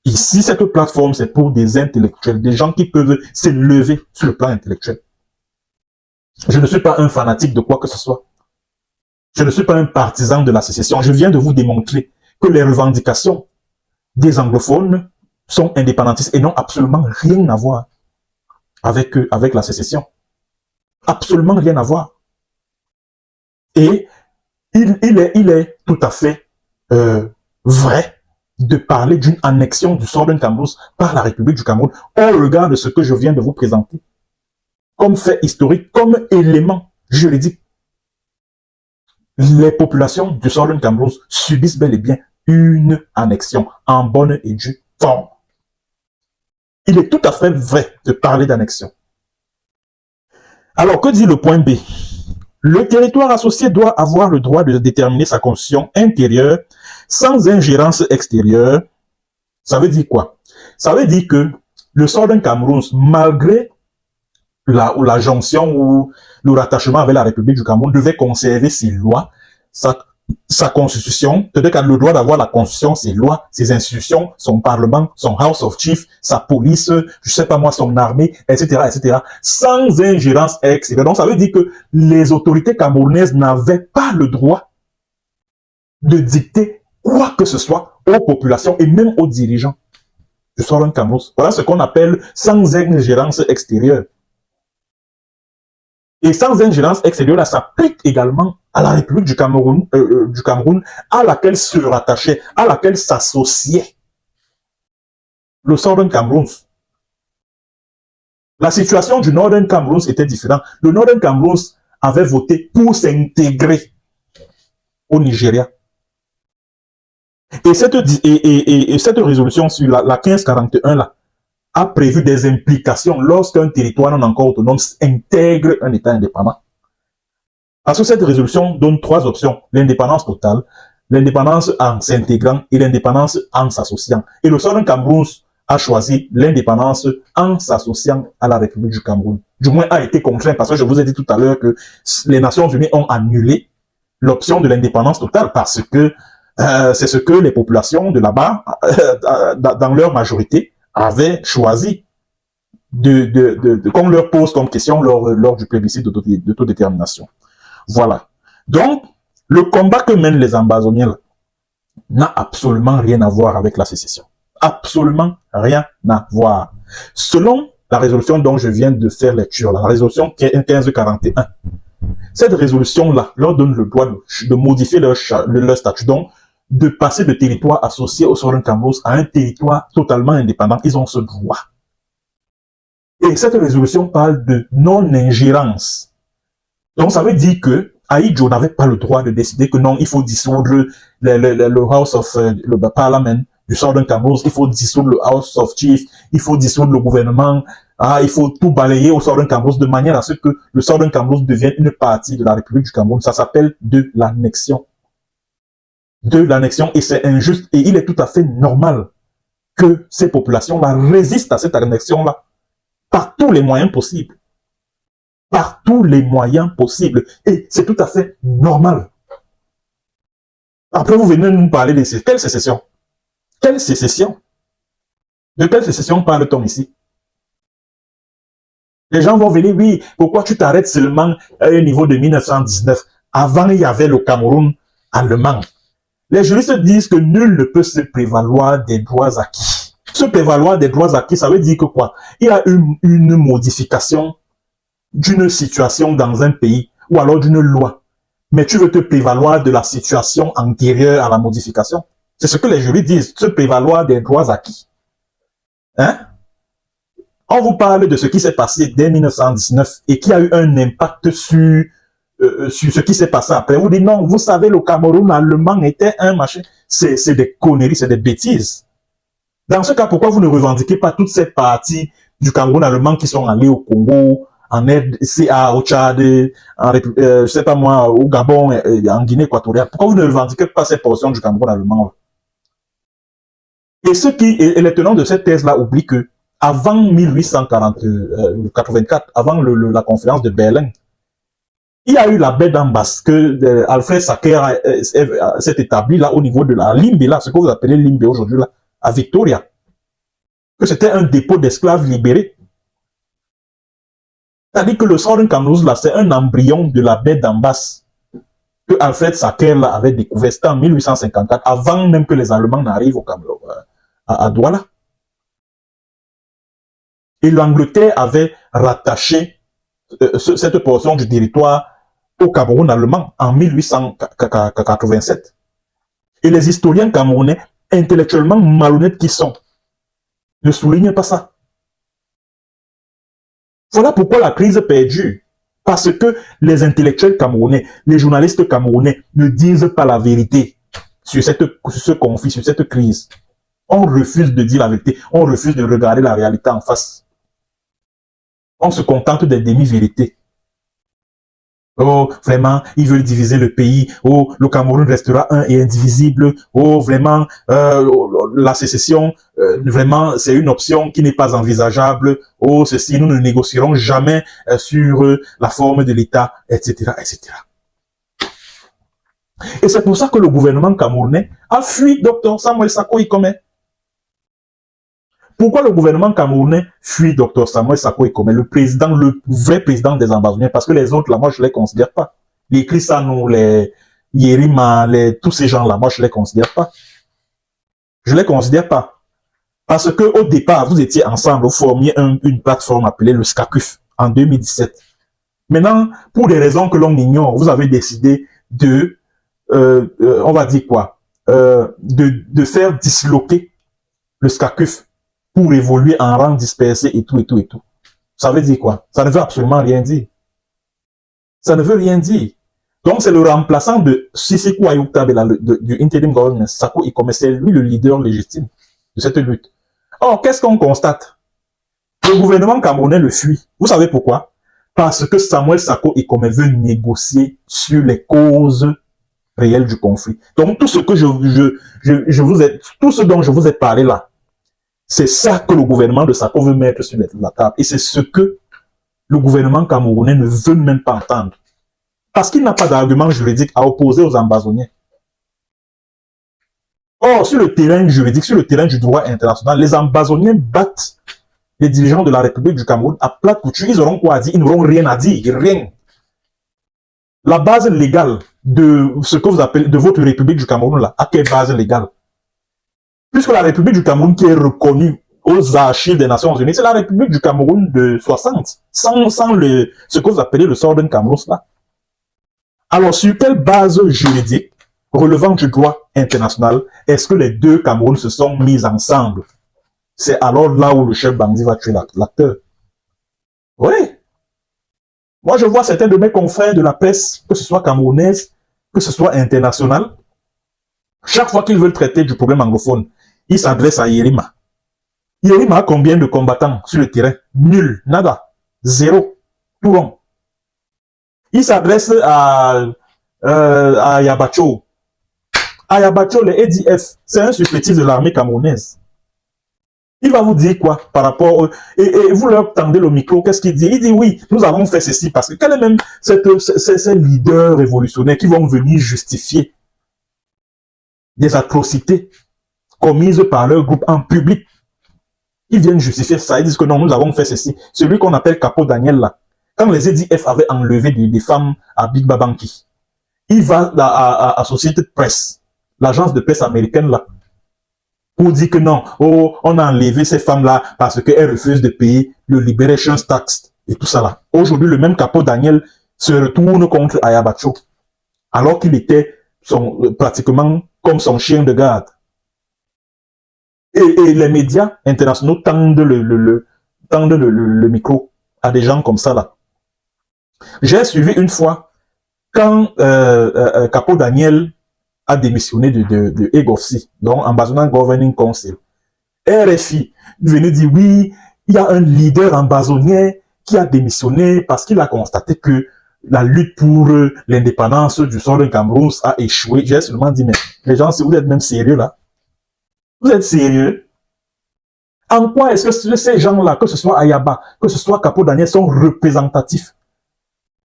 Ici, cette plateforme, c'est pour des intellectuels, des gens qui peuvent s'élever sur le plan intellectuel. Je ne suis pas un fanatique de quoi que ce soit. Je ne suis pas un partisan de la sécession. Je viens de vous démontrer que les revendications des anglophones sont indépendantistes et n'ont absolument rien à voir avec la sécession. Absolument rien à voir. Et il est tout à fait vrai de parler d'une annexion du Southern Cameroun par la République du Cameroun au regard de ce que je viens de vous présenter comme fait historique, comme élément juridique. Les populations du Southern Cameroun subissent bel et bien une annexion en bonne et due forme. Il est tout à fait vrai de parler d'annexion. Alors, que dit le point B? Le territoire associé doit avoir le droit de déterminer sa constitution intérieure sans ingérence extérieure. Ça veut dire quoi? Ça veut dire que le Southern Cameroun, malgré la jonction ou le rattachement avec la République du Cameroun, devait conserver ses lois, sa constitution, peut-être le droit d'avoir la constitution, ses lois, ses institutions, son parlement, son House of Chiefs, sa police, je sais pas moi, son armée, etc., sans ingérence extérieure. Donc ça veut dire que les autorités camerounaises n'avaient pas le droit de dicter quoi que ce soit aux populations et même aux dirigeants du Southern Cameroun. Voilà ce qu'on appelle sans ingérence extérieure. Et sans ingérence extérieure, ça s'applique également à la République du Cameroun, à laquelle se rattachait, à laquelle s'associait le Southern Cameroun. La situation du Northern Cameroun était différente. Le Northern Cameroun avait voté pour s'intégrer au Nigeria. Et cette résolution sur la 1541 là, a prévu des implications lorsqu'un territoire non encore autonome intègre un État indépendant. Parce que cette résolution donne trois options: l'indépendance totale, l'indépendance en s'intégrant et l'indépendance en s'associant. Et le Southern Cameroun a choisi l'indépendance en s'associant à la République du Cameroun. Du moins a été contraint, parce que je vous ai dit tout à l'heure que les Nations Unies ont annulé l'option de l'indépendance totale parce que c'est ce que les populations de là-bas, dans leur majorité, avaient choisi qu'on leur pose comme question lors du plébiscite d'autodétermination. Voilà. Donc, le combat que mènent les Ambazoniens n'a absolument rien à voir avec la sécession. Absolument rien à voir. Selon la résolution dont je viens de faire lecture, la résolution 1541, cette résolution-là leur donne le droit de modifier leur statut, donc de passer de territoire associé au Southern Cameroun à un territoire totalement indépendant. Ils ont ce droit. Et cette résolution parle de non-ingérence. Donc ça veut dire que Ahidjo n'avait pas le droit de décider que non, il faut dissoudre le House of le Parliament du Southern Cameroun, il faut dissoudre le House of Chiefs, il faut dissoudre le gouvernement, il faut tout balayer au Southern Cameroun de manière à ce que le Southern Cameroun devienne une partie de la République du Cameroun. Ça s'appelle de l'annexion. De l'annexion, et c'est injuste, et il est tout à fait normal que ces populations-là résistent à cette annexion-là. par tous les moyens possibles. Par tous les moyens possibles. Et c'est tout à fait normal. Après, vous venez nous parler de quelle sécession? Quelle sécession? De quelle sécession parle-t-on ici? Les gens vont venir, oui, pourquoi tu t'arrêtes seulement à un niveau de 1919? Avant, il y avait le Cameroun allemand. Les juristes disent que nul ne peut se prévaloir des droits acquis. Se prévaloir des droits acquis, ça veut dire que quoi? Il y a une modification d'une situation dans un pays ou alors d'une loi. Mais tu veux te prévaloir de la situation antérieure à la modification. C'est ce que les juristes disent, se prévaloir des droits acquis. Hein? On vous parle de ce qui s'est passé dès 1919 et qui a eu un impact sur ce qui s'est passé après. Vous dites non, vous savez, le Cameroun allemand était un machin. C'est des conneries, c'est des bêtises. Dans ce cas, pourquoi vous ne revendiquez pas toutes ces parties du Cameroun allemand qui sont allées au Congo, en RDCA, au Tchad, je sais pas moi, au Gabon, en Guinée équatoriale? Pourquoi vous ne revendiquez pas ces portions du Cameroun allemand? Et les tenants de cette thèse-là oublient que avant 1884, avant la conférence de Berlin, il y a eu la baie d'Ambas que Alfred Sacker s'est établi là au niveau de la Limbe, là, ce que vous appelez Limbe aujourd'hui, là, à Victoria. Que c'était un dépôt d'esclaves libérés. C'est-à-dire que le Southern Cameroun, là, c'est un embryon de la baie d'Ambas que Alfred Sacker là, avait découvert. C'était en 1854, avant même que les Allemands n'arrivent au Cameroun, à Douala. Et l'Angleterre avait rattaché cette portion du territoire au Cameroun allemand en 1887. Et les historiens camerounais, intellectuellement malhonnêtes qui sont, ne soulignent pas ça. Voilà pourquoi la crise perdure. Parce que les intellectuels camerounais, les journalistes camerounais ne disent pas la vérité sur ce conflit, sur cette crise. On refuse de dire la vérité. On refuse de regarder la réalité en face. On se contente des demi-vérités. Oh, vraiment, ils veulent diviser le pays. Oh, le Cameroun restera un et indivisible. Oh, vraiment, la sécession, vraiment, c'est une option qui n'est pas envisageable. Oh, ceci, nous ne négocierons jamais sur la forme de l'État, etc., etc. Et c'est pour ça que le gouvernement camerounais a fui Dr Samuel Sako Ikome. Pourquoi le gouvernement camerounais fuit Dr Samuel Sako Ikome, le vrai président des Ambazoniens? Parce que les autres, là, moi, je ne les considère pas. Les Chrisanou, les Yerima, tous ces gens-là, moi, je ne les considère pas. Je ne les considère pas. Parce que au départ, vous étiez ensemble, vous formiez une plateforme appelée le SCACUF en 2017. Maintenant, pour des raisons que l'on ignore, vous avez décidé de, on va dire quoi, de faire disloquer le SCACUF pour évoluer en rang dispersé et tout, et tout, et tout. Ça veut dire quoi? Ça ne veut absolument rien dire. Ça ne veut rien dire. Donc, c'est le remplaçant de Sissekou Ayouta du Interim Government, Sako Ikome, c'est lui le leader légitime de cette lutte. Or, qu'est-ce qu'on constate? Le gouvernement camerounais le fuit. Vous savez pourquoi? Parce que Samuel Sako Ikome veut négocier sur les causes réelles du conflit. Donc, tout ce que tout ce dont je vous ai parlé là, c'est ça que le gouvernement de Sako veut mettre sur la table. Et c'est ce que le gouvernement camerounais ne veut même pas entendre. Parce qu'il n'a pas d'argument juridique à opposer aux Ambazoniens. Or, sur le terrain juridique, sur le terrain du droit international, les Ambazoniens battent les dirigeants de la République du Cameroun à plat couture. Ils auront quoi à dire? Ils n'auront rien à dire. Rien. La base légale de ce que vous appelez, de votre République du Cameroun, là, à quelle base légale? Puisque la République du Cameroun qui est reconnue aux archives des Nations Unies, c'est la République du Cameroun de 60, sans ce que vous appelez le Southern Cameroun là. Alors, sur quelle base juridique, relevant du droit international, est-ce que les deux Camerouns se sont mis ensemble? C'est alors là où le chef bandit va tuer l'acteur. Oui. Moi, je vois certains de mes confrères de la presse, que ce soit camerounaise, que ce soit internationale, chaque fois qu'ils veulent traiter du problème anglophone, ils s'adressent à Yerima. Yerima a combien de combattants sur le terrain? Nul, nada, zéro, tout rond. Il s'adresse à Yabacho. À Yabacho, les ADF, c'est un supplétif de l'armée camerounaise. Il va vous dire quoi par rapport... Et vous leur tendez le micro, qu'est-ce qu'il dit? Il dit oui, nous avons fait ceci parce que quel est même ces leaders révolutionnaires qui vont venir justifier des atrocités commises par leur groupe en public? Ils viennent justifier ça, ils disent que non, nous avons fait ceci. Celui qu'on appelle Capo Daniel là, quand les EDF avaient enlevé des femmes à Big Babanki, il va à Associated Press, l'agence de presse américaine là, pour dire que non, oh, on a enlevé ces femmes-là parce qu'elles refusent de payer le Liberation Tax et tout ça là. Aujourd'hui, le même Capo Daniel se retourne contre Ayabacho, alors qu'il était pratiquement comme son chien de garde. Et les médias internationaux tendent le micro à des gens comme ça là. J'ai suivi une fois quand Capo Daniel a démissionné de EGOFC, donc Ambazonian Governing Council. RFI venait dire oui, il y a un leader ambazonien qui a démissionné parce qu'il a constaté que la lutte pour l'indépendance du Southern Cameroun a échoué. J'ai seulement dit, mais les gens, si vous êtes même sérieux là, vous êtes sérieux? En quoi est-ce que ces gens-là, que ce soit Ayaba, que ce soit Capo Daniel, sont représentatifs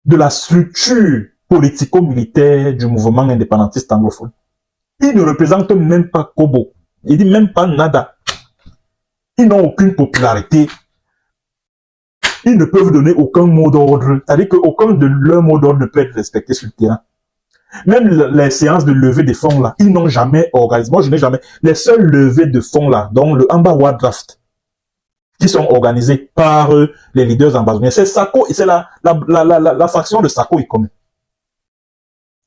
de la structure politico-militaire du mouvement indépendantiste anglophone? Ils ne représentent même pas Kobo. Ils disent même pas nada. Ils n'ont aucune popularité. Ils ne peuvent donner aucun mot d'ordre. C'est-à-dire qu'aucun de leurs mots d'ordre ne peut être respecté sur le terrain. Même les séances de levée de fonds là, ils n'ont jamais organisé. Moi, je n'ai jamais. Les seules levées de fonds là, dont le Ambawa Draft, qui sont organisées par les leaders ambazoniens, c'est Sako, c'est la faction de Sako Ikome,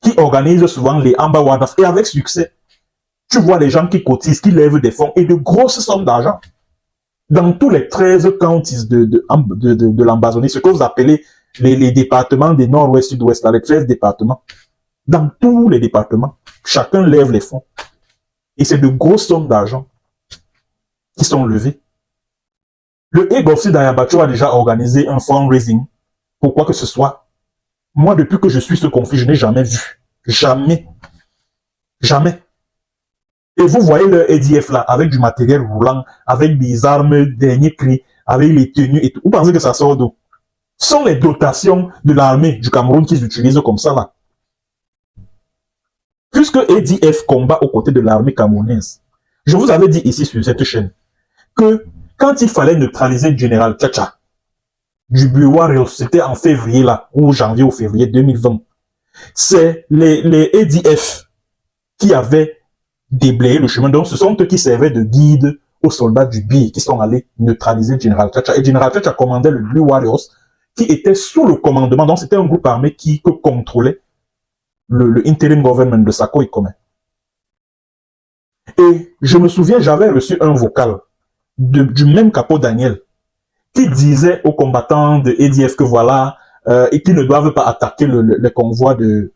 qui organise souvent les Ambawa Draft, et avec succès. Tu vois les gens qui cotisent, qui lèvent des fonds, et de grosses sommes d'argent. Dans tous les 13 counties de l'Ambazonie, ce que vous appelez les départements des nord-ouest, sud-ouest, les 13 départements, dans tous les départements, chacun lève les fonds. Et c'est de grosses sommes d'argent qui sont levées. Le EGOFC d'Ayabacho a déjà organisé un fundraising pour quoi que ce soit. Moi, depuis que je suis ce conflit, je n'ai jamais vu. Jamais. Jamais. Et vous voyez le EDF là, avec du matériel roulant, avec des armes dernier cri, avec les tenues et tout. Vous pensez que ça sort d'où? Ce sont les dotations de l'armée du Cameroun qu'ils utilisent comme ça là. Puisque EDF combat aux côtés de l'armée camerounaise, je vous avais dit ici sur cette chaîne que quand il fallait neutraliser le général Tchacha du bureau, c'était en février là, ou janvier ou février 2020, c'est les EDF qui avaient déblayer le chemin. Donc, ce sont eux qui servaient de guide aux soldats du BI qui sont allés neutraliser le général Tchacha. Et le général Tchacha commandait le Blue Warriors qui était sous le commandement. Donc, c'était un groupe armé qui contrôlait le interim government de Sako Ikome. Et je me souviens, j'avais reçu un vocal du même Capo Daniel qui disait aux combattants de EDF que voilà, et qu'ils ne doivent pas attaquer les convois de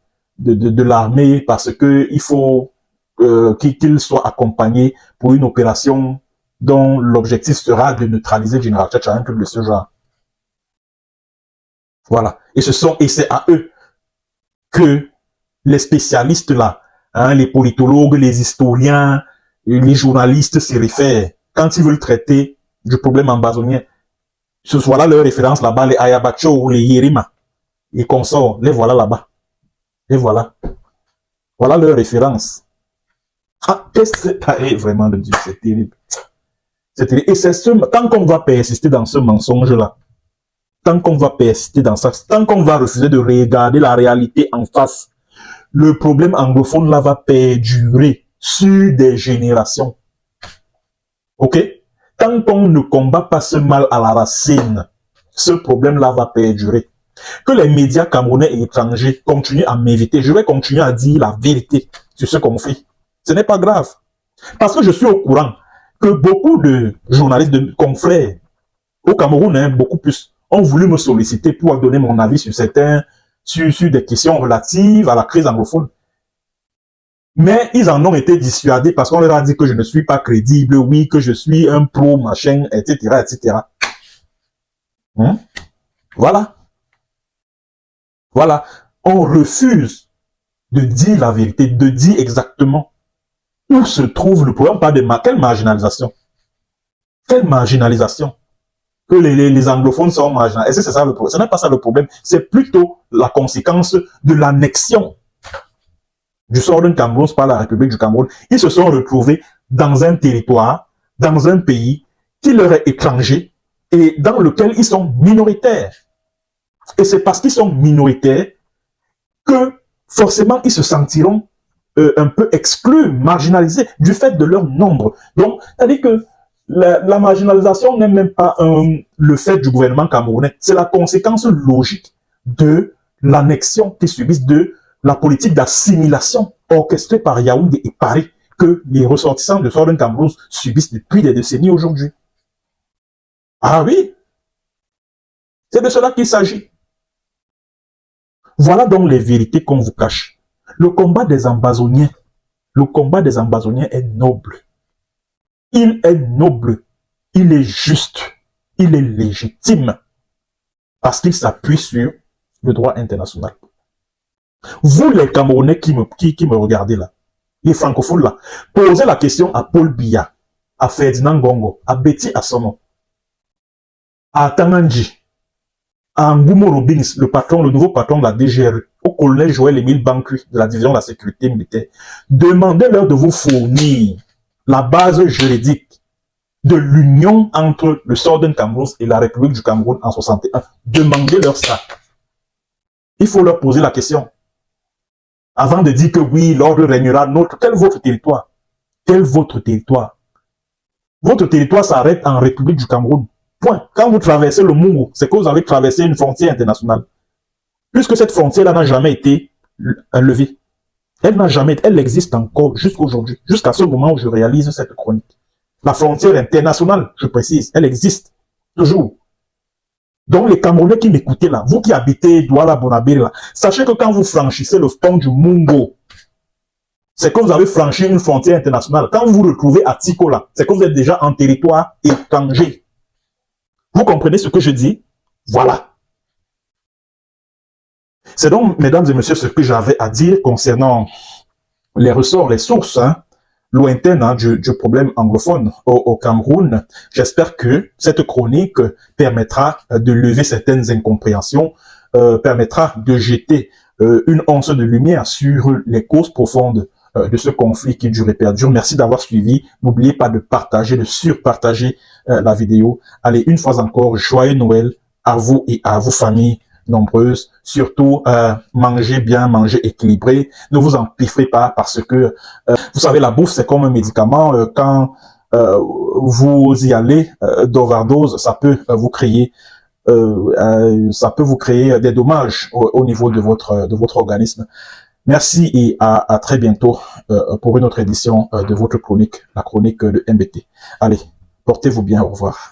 l'armée parce que il faut qu'il soit accompagné pour une opération dont l'objectif sera de neutraliser le général Tchacha, un truc de ce genre. Voilà. Et c'est à eux que les spécialistes là, hein, les politologues, les historiens, les journalistes se réfèrent quand ils veulent traiter du problème ambazonien. Ce soit là leur référence là-bas, les Ayabacho ou les Yerima, et consorts, les voilà là-bas. Et voilà. Voilà leur référence. Ah, qu'est-ce que vraiment de Dieu, c'est terrible. C'est terrible. Et c'est tant qu'on va persister dans ce mensonge-là, tant qu'on va persister dans ça, tant qu'on va refuser de regarder la réalité en face, le problème anglophone là va perdurer sur des générations. Ok? Tant qu'on ne combat pas ce mal à la racine, ce problème-là va perdurer. Que les médias camerounais et étrangers continuent à m'inviter, je vais continuer à dire la vérité sur ce conflit. Ce n'est pas grave. Parce que je suis au courant que beaucoup de journalistes, de confrères au Cameroun, hein, beaucoup plus, ont voulu me solliciter pour donner mon avis sur sur des questions relatives à la crise anglophone. Mais ils en ont été dissuadés parce qu'on leur a dit que je ne suis pas crédible, oui, que je suis un pro, machin, etc., etc. Voilà. Voilà. On refuse de dire la vérité, de dire exactement où se trouve le problème, pas de quelle marginalisation. Quelle marginalisation? Que les anglophones sont marginalisés. Est-ce que c'est ça le problème? Ce n'est pas ça le problème. C'est plutôt la conséquence de l'annexion du Southern Cameroun par la République du Cameroun. Ils se sont retrouvés dans un territoire, dans un pays qui leur est étranger et dans lequel ils sont minoritaires. Et c'est parce qu'ils sont minoritaires que forcément ils se sentiront un peu exclus, marginalisés du fait de leur nombre. Donc, c'est-à-dire que la marginalisation n'est même pas le fait du gouvernement camerounais, c'est la conséquence logique de l'annexion qu'ils subissent, de la politique d'assimilation orchestrée par Yaoundé et Paris que les ressortissants de Southern Cameroun subissent depuis des décennies aujourd'hui. Ah oui, c'est de cela qu'il s'agit. Voilà donc les vérités qu'on vous cache. Le combat des Ambazoniens est noble. Il est noble, il est juste, il est légitime, parce qu'il s'appuie sur le droit international. Vous les Camerounais qui me regardez là, les francophones là, posez la question à Paul Biya, à Ferdinand Gongo, à Betty Assomo, à Tananji, à Ngumo Robins, le nouveau patron de la DGRE, au colonel Joël-Émile Bancu de la division de la sécurité militaire. Demandez-leur de vous fournir la base juridique de l'union entre le Southern Cameroun et la République du Cameroun en 61. Demandez-leur ça. Il faut leur poser la question. Avant de dire que oui, l'ordre régnera notre... Quel est votre territoire? Quel est votre territoire? Votre territoire s'arrête en République du Cameroun. Point. Quand vous traversez le Mungo, c'est que vous avez traversé une frontière internationale. Puisque cette frontière-là n'a jamais été levée. Elle n'a jamais, elle existe encore jusqu'aujourd'hui, jusqu'à ce moment où je réalise cette chronique. La frontière internationale, je précise, elle existe toujours. Donc les Camerounais qui m'écoutez là, vous qui habitez Douala, Bonabé là, sachez que quand vous franchissez le pont du Mungo, c'est que vous avez franchi une frontière internationale. Quand vous vous retrouvez à Tiko là, c'est que vous êtes déjà en territoire étranger. Vous comprenez ce que je dis? Voilà. C'est donc, mesdames et messieurs, ce que j'avais à dire concernant les ressorts, les sources lointaines du problème anglophone au Cameroun. J'espère que cette chronique permettra de lever certaines incompréhensions, permettra de jeter une once de lumière sur les causes profondes de ce conflit qui dure et perdure. Merci d'avoir suivi. N'oubliez pas de partager, de surpartager la vidéo. Allez, une fois encore, joyeux Noël à vous et à vos familles nombreuses. Surtout, mangez bien, mangez équilibré. Ne vous empiffrez pas parce que, vous savez, la bouffe, c'est comme un médicament. Quand vous y allez d'overdose, ça peut vous créer des dommages au niveau de votre organisme. Merci et à très bientôt pour une autre édition de votre chronique, la chronique de MBT. Allez, portez-vous bien, au revoir.